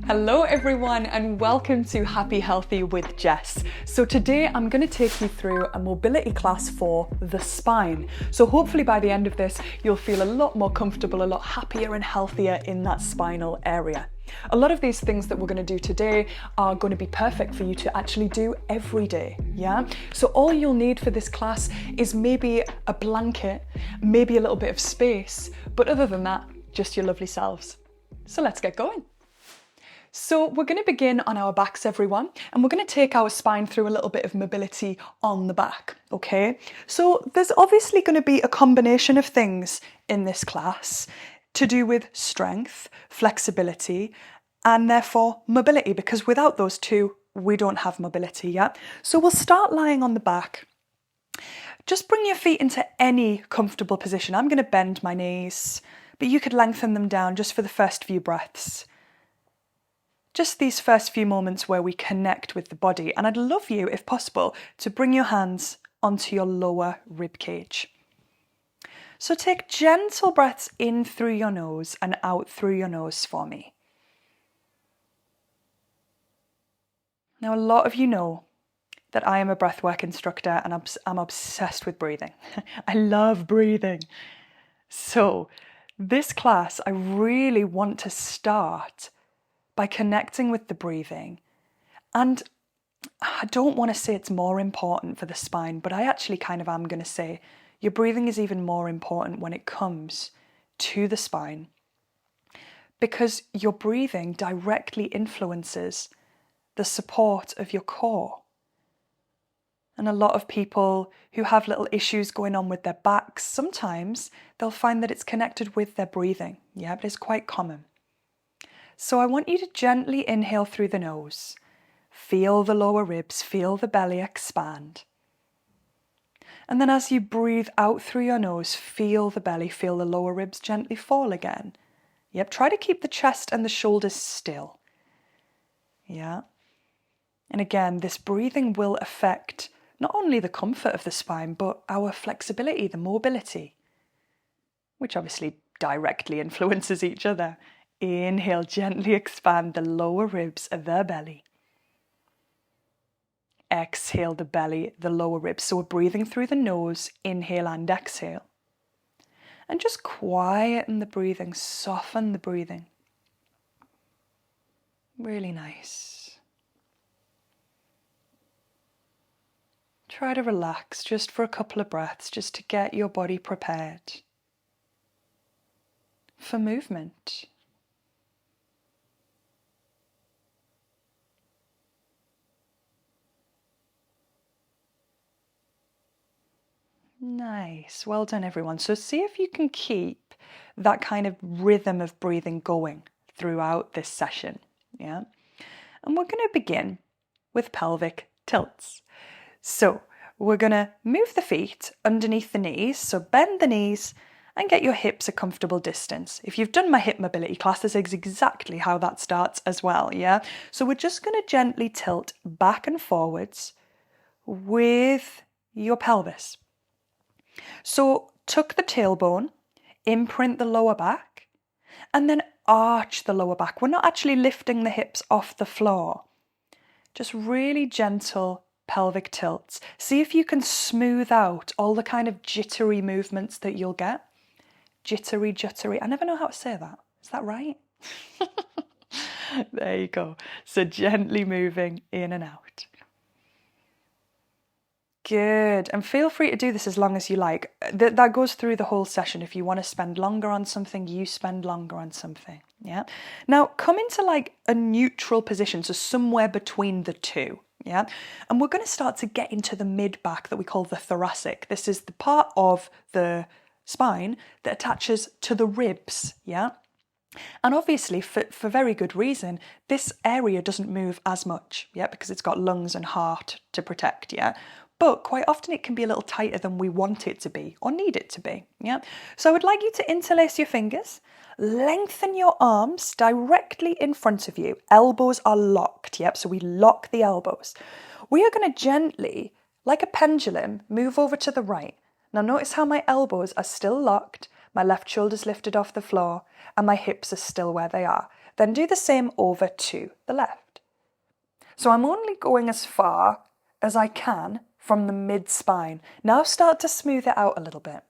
Hello everyone and welcome to Happy Healthy with Jess. So today I'm going to take you through a mobility class for the spine. So hopefully by the end of this you'll feel a lot more comfortable, a lot happier and healthier in that spinal area. A lot of these things that we're going to do today are going to be perfect for you to actually do every day, yeah? So all you'll need for this class is maybe a blanket, maybe a little bit of space, but other than that, just your lovely selves. So let's get going. So we're going to begin on our backs, everyone, and we're going to take our spine through a little bit of mobility on the back, okay? So there's obviously going to be a combination of things in this class to do with strength, flexibility, and therefore mobility, because without those two, we don't have mobility yet. So we'll start lying on the back. Just bring your feet into any comfortable position. I'm going to bend my knees, but you could lengthen them down just for the first few breaths. Just these first few moments where we connect with the body. And I'd love you, if possible, to bring your hands onto your lower rib cage. So take gentle breaths in through your nose and out through your nose for me. Now, a lot of you know that I am a breathwork instructor and I'm obsessed with breathing. I love breathing. So this class, I really want to start by connecting with the breathing. And I don't want to say it's more important for the spine, but I actually kind of am going to say your breathing is even more important when it comes to the spine, because your breathing directly influences the support of your core. And a lot of people who have little issues going on with their backs, sometimes they'll find that it's connected with their breathing. Yeah, but it's quite common. So I want you to gently inhale through the nose. Feel the lower ribs, feel the belly expand. And then as you breathe out through your nose, feel the belly, feel the lower ribs gently fall again. Yep, try to keep the chest and the shoulders still. Yeah. And again, this breathing will affect not only the comfort of the spine, but our flexibility, the mobility, which obviously directly influences each other. Inhale, gently expand the lower ribs of the belly. Exhale the belly, the lower ribs. So we're breathing through the nose, inhale and exhale. And just quieten the breathing, soften the breathing. Really nice. Try to relax just for a couple of breaths, just to get your body prepared for movement. Nice, well done everyone. So see if you can keep that kind of rhythm of breathing going throughout this session, yeah? And we're going to begin with pelvic tilts. So we're going to move the feet underneath the knees, so bend the knees and get your hips a comfortable distance. If you've done my hip mobility class, this is exactly how that starts as well, yeah? So we're just going to gently tilt back and forwards with your pelvis. So tuck the tailbone, imprint the lower back, and then arch the lower back. We're not actually lifting the hips off the floor. Just really gentle pelvic tilts. See if you can smooth out all the kind of jittery movements that you'll get. Jittery, juttery. I never know how to say that. Is that right? There you go. So gently moving in and out. Good. And feel free to do this as long as you like. That goes through the whole session. If you want to spend longer on something, you spend longer on something. Yeah. Now come into like a neutral position, so somewhere between the two. Yeah. And we're going to start to get into the mid back that we call the thoracic. This is the part of the spine that attaches to the ribs. Yeah. And obviously, for very good reason, this area doesn't move as much, yeah, because it's got lungs and heart to protect, yeah. But quite often it can be a little tighter than we want it to be or need it to be, yeah. So I would like you to interlace your fingers, lengthen your arms directly in front of you. Elbows are locked, yep, so we lock the elbows. We are going to gently, like a pendulum, move over to the right. Now notice how my elbows are still locked, my left shoulder's lifted off the floor, and my hips are still where they are. Then do the same over to the left. So I'm only going as far as I can from the mid-spine. Now start to smooth it out a little bit.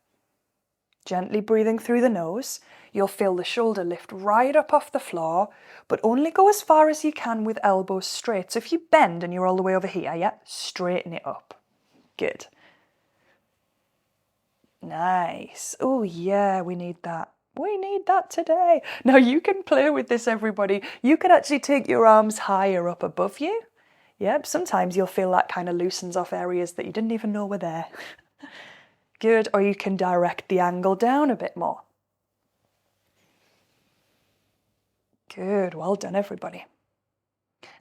Gently breathing through the nose, you'll feel the shoulder lift right up off the floor, but only go as far as you can with elbows straight. So if you bend and you're all the way over here, yeah, straighten it up. Good. Nice. Oh yeah, we need that. We need that today. Now you can play with this, everybody. You can actually take your arms higher up above you. Yep, sometimes you'll feel that kind of loosens off areas that you didn't even know were there. Good, or you can direct the angle down a bit more. Good, well done everybody.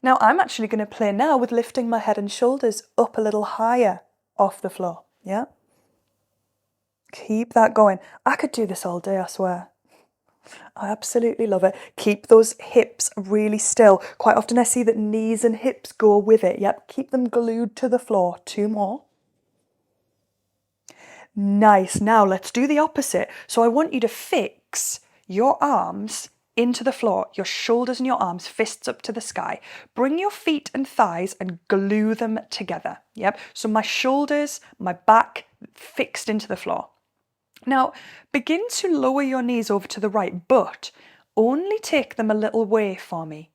Now I'm actually going to play now with lifting my head and shoulders up a little higher off the floor, yeah? Keep that going. I could do this all day, I swear. I absolutely love it. Keep those hips really still. Quite often I see that knees and hips go with it. Yep, keep them glued to the floor. 2 more. Nice. Now let's do the opposite. So I want you to fix your arms into the floor, your shoulders and your arms, fists up to the sky. Bring your feet and thighs and glue them together. Yep. So my shoulders, my back fixed into the floor. Now, begin to lower your knees over to the right, but only take them a little way for me.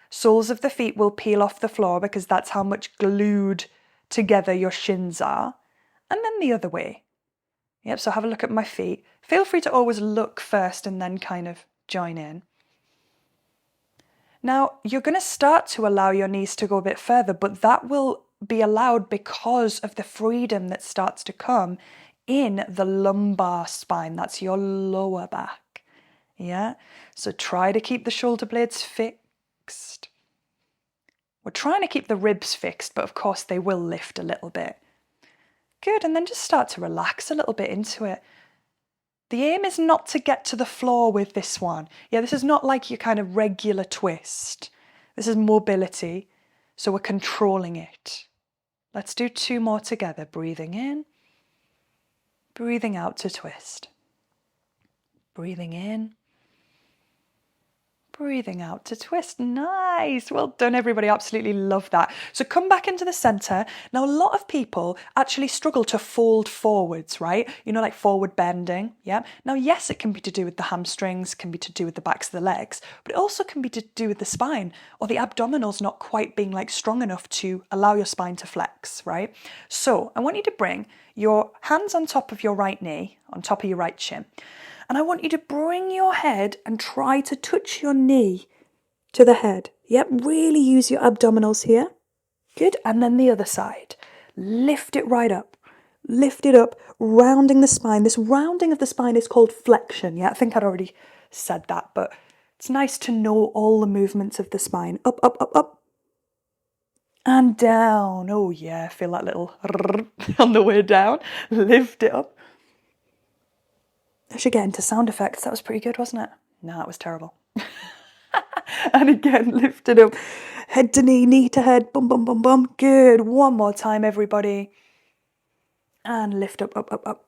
Soles of the feet will peel off the floor because that's how much glued together your shins are. And then the other way. Yep, so have a look at my feet. Feel free to always look first and then kind of join in. Now, you're going to start to allow your knees to go a bit further, but that will be allowed because of the freedom that starts to come in the lumbar spine. That's your lower back. Yeah? So try to keep the shoulder blades fixed. We're trying to keep the ribs fixed, but of course they will lift a little bit. Good, and then just start to relax a little bit into it. The aim is not to get to the floor with this one. Yeah, this is not like your kind of regular twist. This is mobility, so we're controlling it. Let's do 2 more together. Breathing in, breathing out to twist. Breathing in, breathing out to twist. Nice. Well done, everybody. Absolutely love that. So come back into the center. Now, a lot of people actually struggle to fold forwards, right? You know, like forward bending. Yeah. Now, yes, it can be to do with the hamstrings, can be to do with the backs of the legs, but it also can be to do with the spine or the abdominals not quite being like strong enough to allow your spine to flex, right? So I want you to bring your hands on top of your right knee, on top of your right shin. And I want you to bring your head and try to touch your knee to the head. Yep, really use your abdominals here. Good, and then the other side. Lift it right up. Lift it up, rounding the spine. This rounding of the spine is called flexion. Yeah, I think I'd already said that, but it's nice to know all the movements of the spine. Up, up, up, up. And down. Oh yeah, feel that little on the way down. Lift it up. I should get into sound effects. That was pretty good, wasn't it? No, it was terrible. And again, lift it up. Head to knee, knee to head. Bum, bum, bum, bum. Good. One more time, everybody. And lift up, up, up, up.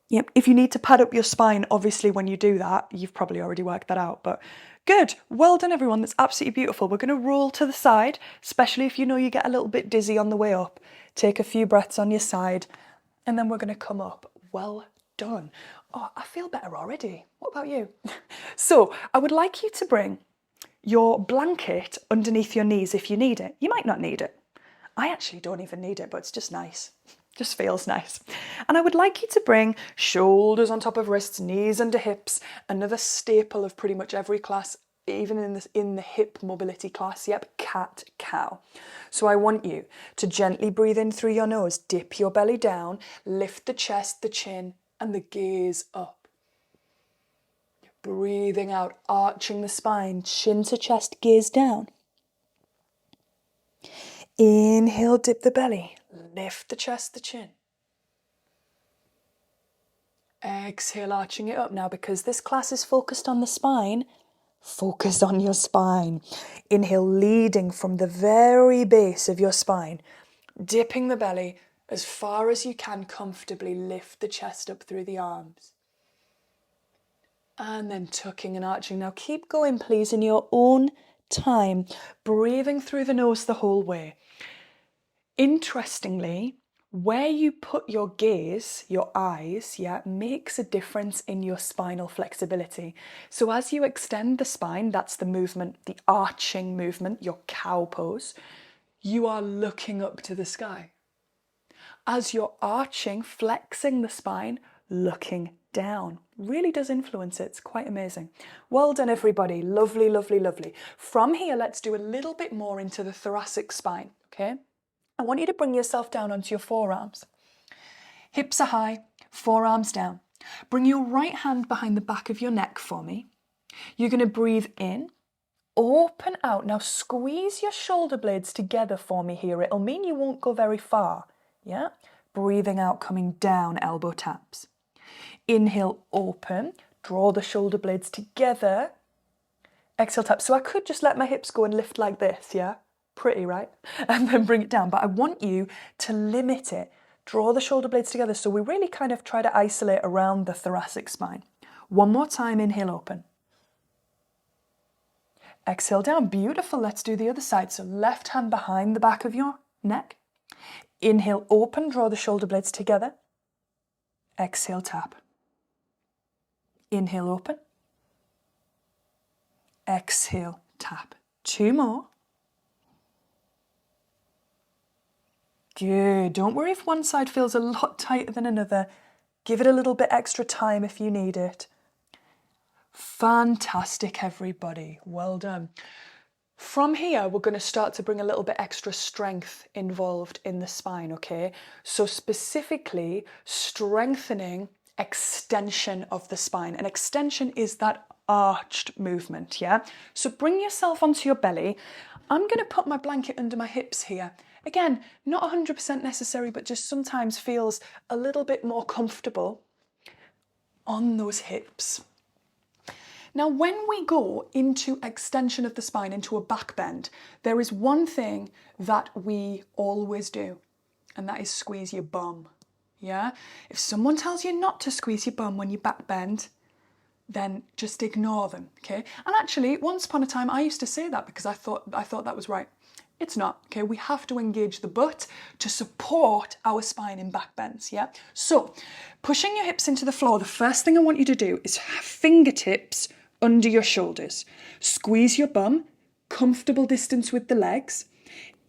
Yep. If you need to pad up your spine, obviously, when you do that, you've probably already worked that out. But good. Well done, everyone. That's absolutely beautiful. We're going to roll to the side, especially if you know you get a little bit dizzy on the way up. Take a few breaths on your side. And then we're going to come up. Well done. Oh, I feel better already. What about you? So I would like you to bring your blanket underneath your knees if you need it. You might not need it. I actually don't even need it, but it's just nice. Just feels nice. And I would like you to bring shoulders on top of wrists, knees under hips, another staple of pretty much every class, even in the hip mobility class. Yep, cat, cow. So I want you to gently breathe in through your nose, dip your belly down, lift the chest, the chin, and the gaze up. Breathing out, arching the spine, chin to chest, gaze down. Inhale, dip the belly, lift the chest, the chin. Exhale, arching it up. Now, because this class is focused on the spine, focus on your spine. Inhale, leading from the very base of your spine, dipping the belly as far as you can comfortably, lift the chest up through the arms. And then tucking and arching. Now keep going, please, in your own time, breathing through the nose the whole way. Interestingly, where you put your gaze, your eyes, makes a difference in your spinal flexibility. So as you extend the spine, that's the movement, the arching movement, your cow pose, you are looking up to the sky. As you're arching, flexing the spine, looking down. Really does influence it. It's quite amazing. Well done, everybody. Lovely, lovely, lovely. From here, let's do a little bit more into the thoracic spine, okay? I want you to bring yourself down onto your forearms. Hips are high, forearms down. Bring your right hand behind the back of your neck for me. You're going to breathe in, open out. Now squeeze your shoulder blades together for me here. It'll mean you won't go very far. Yeah? Breathing out, coming down, elbow taps. Inhale, open. Draw the shoulder blades together. Exhale, tap. So I could just let my hips go and lift like this, yeah? Pretty, right? And then bring it down. But I want you to limit it. Draw the shoulder blades together. So we really kind of try to isolate around the thoracic spine. One more time, inhale, open. Exhale down. Beautiful. Let's do the other side. So left hand behind the back of your neck. Inhale, open. Draw the shoulder blades together. Exhale, tap. Inhale, open. Exhale, tap. Two more. Good. Don't worry if one side feels a lot tighter than another. Give it a little bit extra time if you need it. Fantastic, everybody. Well done. From here, we're going to start to bring a little bit extra strength involved in the spine, okay? So specifically, strengthening extension of the spine. And extension is that arched movement, yeah? So bring yourself onto your belly. I'm going to put my blanket under my hips here. Again, not 100% necessary, but just sometimes feels a little bit more comfortable on those hips. Now, when we go into extension of the spine, into a back bend, there is one thing that we always do, and that is squeeze your bum, yeah? If someone tells you not to squeeze your bum when you back bend, then just ignore them, okay? And actually, once upon a time, I used to say that because I thought that was right. It's not, okay? We have to engage the butt to support our spine in back bends, yeah? So, pushing your hips into the floor, the first thing I want you to do is fingertips under your shoulders. Squeeze your bum, comfortable distance with the legs.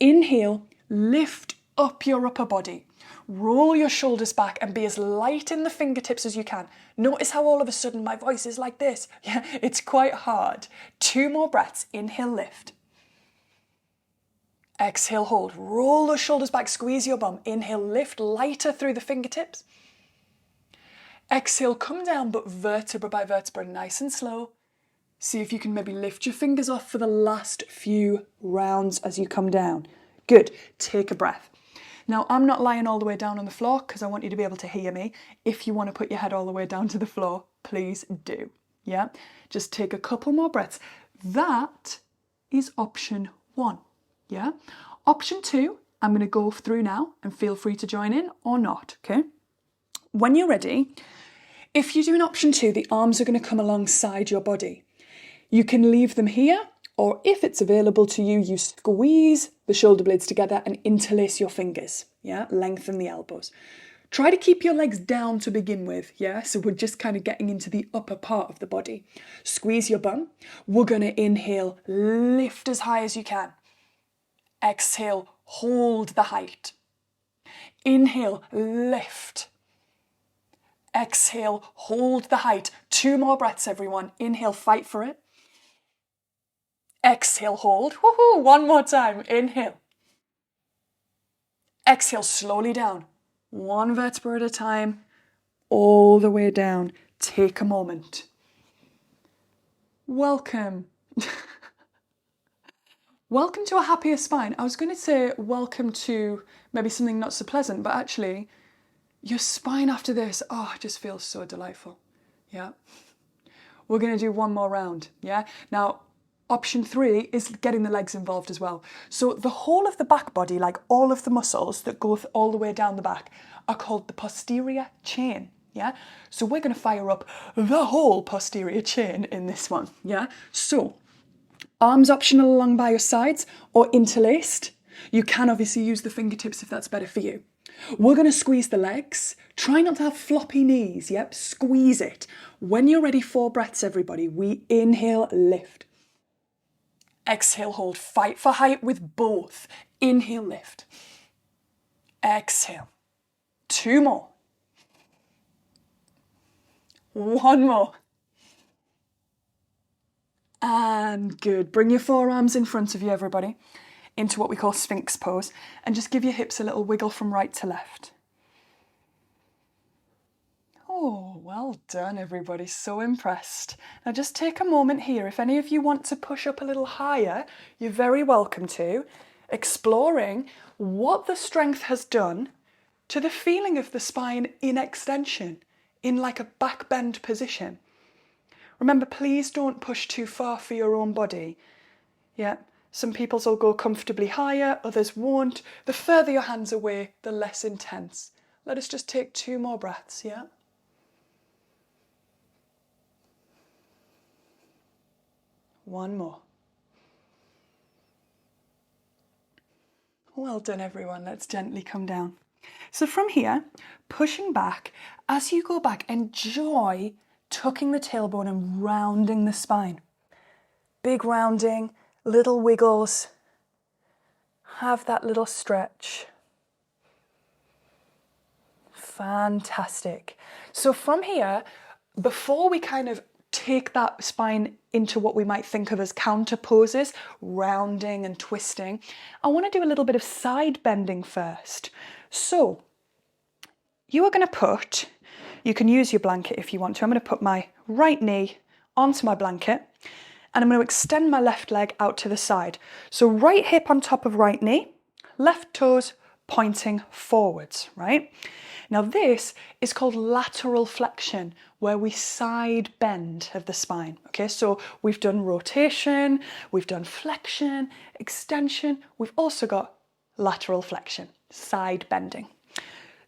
Inhale, lift up your upper body. Roll your shoulders back and be as light in the fingertips as you can. Notice how all of a sudden my voice is like this. Yeah, it's quite hard. 2 more breaths. Inhale, lift. Exhale, hold. Roll those shoulders back, squeeze your bum. Inhale, lift, lighter through the fingertips. Exhale, come down, but vertebra by vertebra, nice and slow. See if you can maybe lift your fingers off for the last few rounds as you come down. Good. Take a breath. Now, I'm not lying all the way down on the floor because I want you to be able to hear me. If you want to put your head all the way down to the floor, please do. Yeah? Just take a couple more breaths. That is option 1. Yeah? Option 2, I'm going to go through now and feel free to join in or not, okay? When you're ready, if you do an option 2, the arms are going to come alongside your body. You can leave them here, or if it's available to you, you squeeze the shoulder blades together and interlace your fingers, yeah? Lengthen the elbows. Try to keep your legs down to begin with, yeah? So we're just kind of getting into the upper part of the body. Squeeze your bum. We're going to inhale, lift as high as you can. Exhale, hold the height. Inhale, lift. Exhale, hold the height. 2 more breaths, everyone. Inhale, fight for it. Exhale, hold. Woohoo! 1 more time. Inhale. Exhale, slowly down. 1 vertebra at a time, all the way down. Take a moment. Welcome. Welcome to a happier spine. I was going to say welcome to maybe something not so pleasant, but actually your spine after this, it just feels so delightful. Yeah. We're going to do 1 more round. Yeah. Now, option 3 is getting the legs involved as well. So the whole of the back body, like all of the muscles that go all the way down the back, are called the posterior chain. yeah? So we're going to fire up the whole posterior chain in this one, yeah? So arms optional along by your sides or interlaced. You can obviously use the fingertips if that's better for you. We're going to squeeze the legs. Try not to have floppy knees, yep? Squeeze it. When you're ready, 4 breaths, everybody. We inhale, lift. Exhale, hold. Fight for height with both. Inhale, lift. Exhale. 2 more. 1 more. And good. Bring your forearms in front of you, everybody, into what we call Sphinx pose, and just give your hips a little wiggle from right to left. Oh, well done, everybody. So impressed. Now just take a moment here. If any of you want to push up a little higher, you're very welcome to, exploring what the strength has done to the feeling of the spine in extension, in like a back bend position. Remember, please don't push too far for your own body. Yeah, some people's will go comfortably higher, others won't. The further your hands away, the less intense. Let us just take 2 more breaths, yeah? One more. Well done, everyone. Let's gently come down. So from here, pushing back, as you go back, enjoy tucking the tailbone and rounding the spine. Big rounding, little wiggles. Have that little stretch. Fantastic. So from here, before we kind of take that spine into what we might think of as counter poses, rounding and twisting, I want to do a little bit of side bending first. So you are going to put, you can use your blanket if you want to. I'm going to put my right knee onto my blanket and I'm going to extend my left leg out to the side. So right hip on top of right knee, left toes pointing forwards, right? Now this is called lateral flexion, where we side bend of the spine. Okay, so we've done rotation, we've done flexion, extension, we've also got lateral flexion, side bending.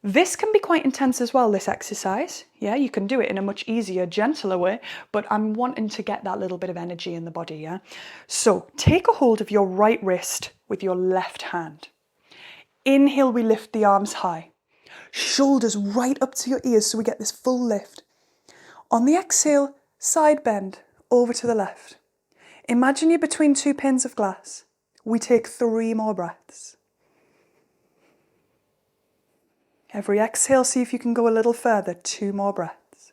This can be quite intense as well, this exercise. Yeah, you can do it in a much easier, gentler way, but I'm wanting to get that little bit of energy in the body, yeah? So take a hold of your right wrist with your left hand. Inhale, we lift the arms high. Shoulders right up to your ears so we get this full lift. On the exhale, side bend over to the left. Imagine you're between 2 panes of glass. We take 3 more breaths. Every exhale, see if you can go a little further. 2 more breaths.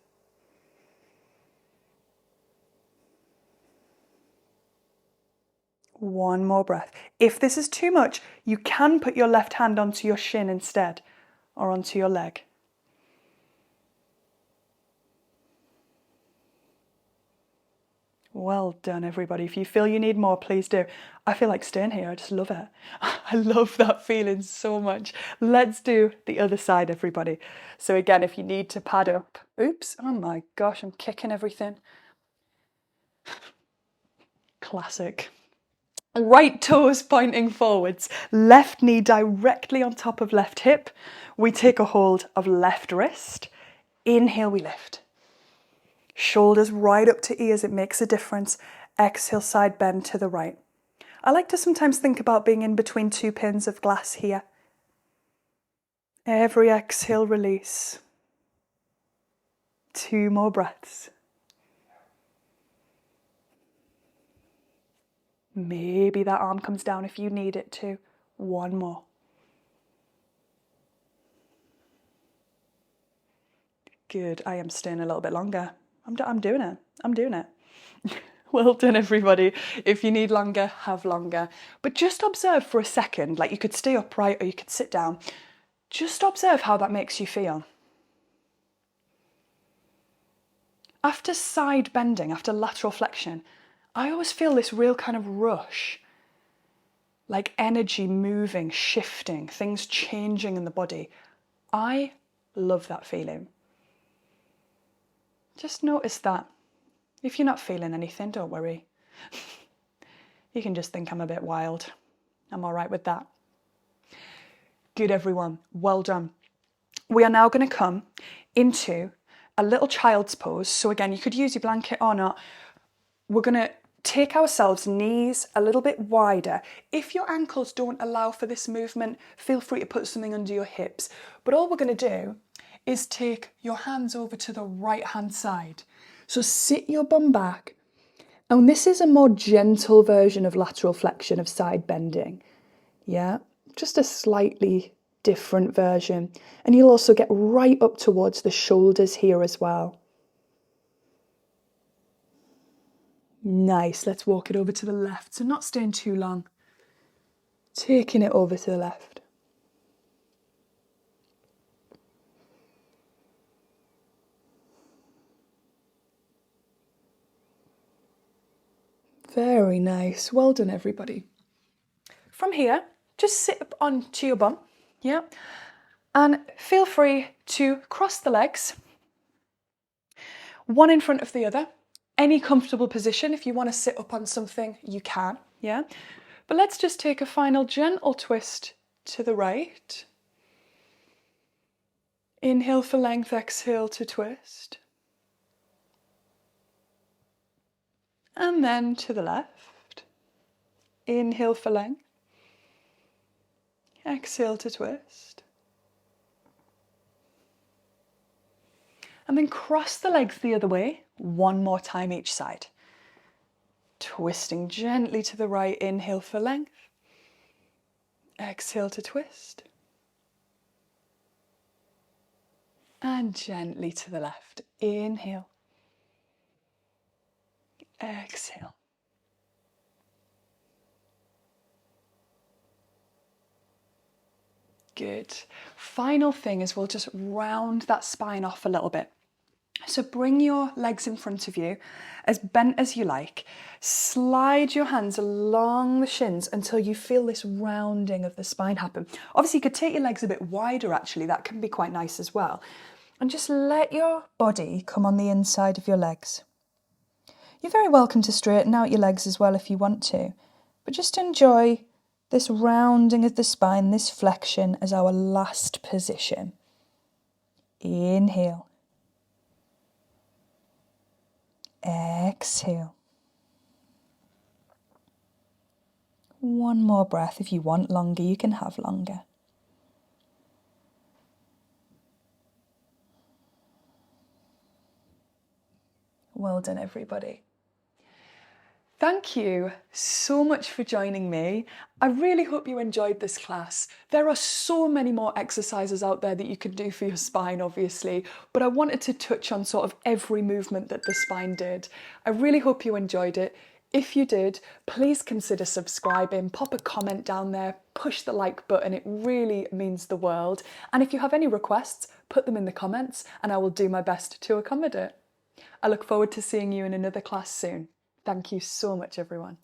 One more breath. If this is too much, you can put your left hand onto your shin instead, or onto your leg. Well done, everybody. If you feel you need more, please do. I feel like staying here. I just love it. I love that feeling so much. Let's do the other side, everybody. So again, if you need to pad up. Oops, oh my gosh, I'm kicking everything. Classic. Right toes pointing forwards, left knee directly on top of left hip. We take a hold of left wrist. Inhale, we lift. Shoulders right up to ears, it makes a difference. Exhale, side bend to the right. I like to sometimes think about being in between 2 panes of glass here. Every exhale, release. 2 more breaths. Maybe that arm comes down if you need it to. 1 more. Good, I am staying a little bit longer. I'm doing it. I'm doing it. Well done, everybody. If you need longer, have longer. But just observe for a second, like you could stay upright or you could sit down. Just observe how that makes you feel. After side bending, after lateral flexion, I always feel this real kind of rush, like energy moving, shifting, things changing in the body. I love that feeling. Just notice that. If you're not feeling anything, don't worry. You can just think I'm a bit wild. I'm all right with that. Good, everyone. Well done. We are now going to come into a little child's pose. So again, you could use your blanket or not. We're going to take ourselves knees a little bit wider. If your ankles don't allow for this movement, feel free to put something under your hips. But all we're going to do is take your hands over to the right hand side. So sit your bum back. And this is a more gentle version of lateral flexion, of side bending. Yeah, just a slightly different version. And you'll also get right up towards the shoulders here as well. Nice, let's walk it over to the left. So not staying too long. Taking it over to the left. Very nice. Well done, everybody. From here, just sit up onto your bum, yeah? And feel free to cross the legs, one in front of the other. Any comfortable position. If you want to sit up on something, you can, yeah? But let's just take a final gentle twist to the right. Inhale for length, exhale to twist. And then to the left. Inhale for length. Exhale to twist. And then cross the legs the other way, one more time each side. Twisting gently to the right, inhale for length. Exhale to twist. And gently to the left, inhale. Exhale. Good. Final thing is we'll just round that spine off a little bit. So bring your legs in front of you, as bent as you like. Slide your hands along the shins until you feel this rounding of the spine happen. Obviously, you could take your legs a bit wider, actually. That can be quite nice as well. And just let your body come on the inside of your legs. You're very welcome to straighten out your legs as well if you want to, but just enjoy this rounding of the spine, this flexion as our last position. Inhale. Exhale. One more breath. If you want longer, you can have longer. Well done, everybody. Thank you so much for joining me. I really hope you enjoyed this class. There are so many more exercises out there that you can do for your spine, obviously, but I wanted to touch on sort of every movement that the spine did. I really hope you enjoyed it. If you did, please consider subscribing, pop a comment down there, push the like button, it really means the world. And if you have any requests, put them in the comments and I will do my best to accommodate. I look forward to seeing you in another class soon. Thank you so much, everyone.